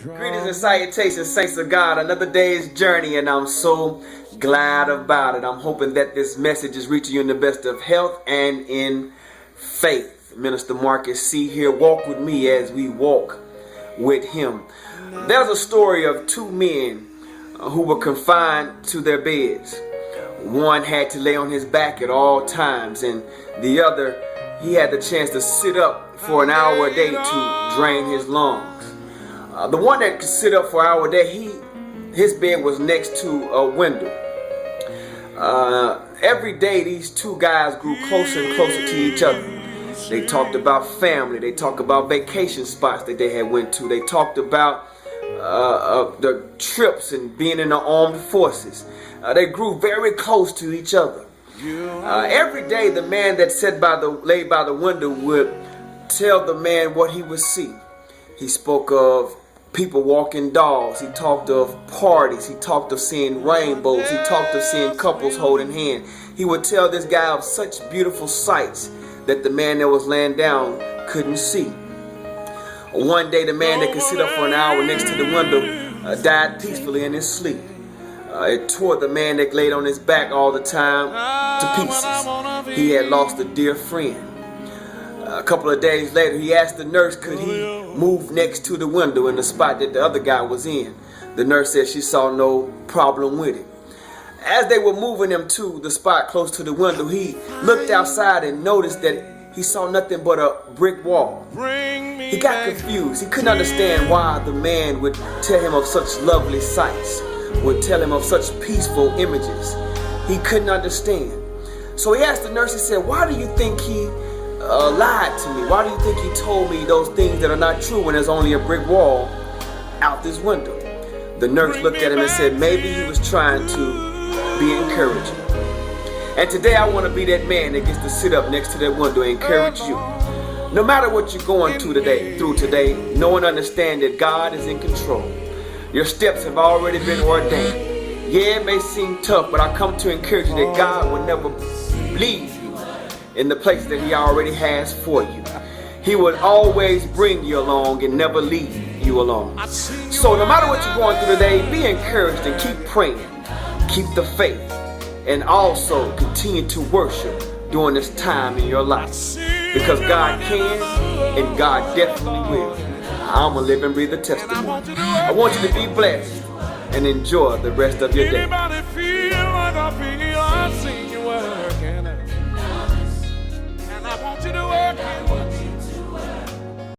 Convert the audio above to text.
Greetings and salutations, saints of God. Another day's journey, and I'm so glad about it. I'm hoping that this message is reaching you in the best of health and in faith. Minister Marcus C. here. Walk with me as we walk with him. There's a story of two men who were confined to their beds. One had to lay on his back at all times, and the other, he had the chance to sit up for an hour a day to drain his lungs. The one that could sit up for an hour a day, his bed was next to a window. Every day these two guys grew closer and closer to each other. They talked about family. They talked about vacation spots that they had went to. They talked about the trips and being in the armed forces. They grew very close to each other. Every day the man that lay by the window would tell the man what he would see. He spoke of people walking dogs. He talked of parties. He talked of seeing rainbows. He talked of seeing couples holding hands. He would tell this guy of such beautiful sights that the man that was laying down couldn't see. One day the man that could sit up for an hour next to the window died peacefully in his sleep. It tore the man that laid on his back all the time to pieces. He had lost a dear friend. A couple of days later, he asked the nurse could he move next to the window in the spot that the other guy was in. The nurse said she saw no problem with it. As they were moving him to the spot close to the window, he looked outside and noticed that he saw nothing but a brick wall. He got confused. He couldn't understand why the man would tell him of such lovely sights, would tell him of such peaceful images. He couldn't understand. So he asked the nurse, he said, "Why do you think he lied to me? Why do you think he told me those things that are not true when there's only a brick wall out this window?" The nurse looked at him and said, "Maybe he was trying to be encouraging." And today I want to be that man that gets to sit up next to that window and encourage you. No matter what you're going through today, know and understand that God is in control. Your steps have already been ordained. Yeah, it may seem tough, but I come to encourage you that God will never leave you in the place that he already has for you. He will always bring you along and never leave you alone. So no matter what you're going through today, be encouraged and keep praying. Keep the faith. And also continue to worship during this time in your life. Because God can and God definitely will. I'm a living, breathing testimony. I want you to be blessed and enjoy the rest of your day.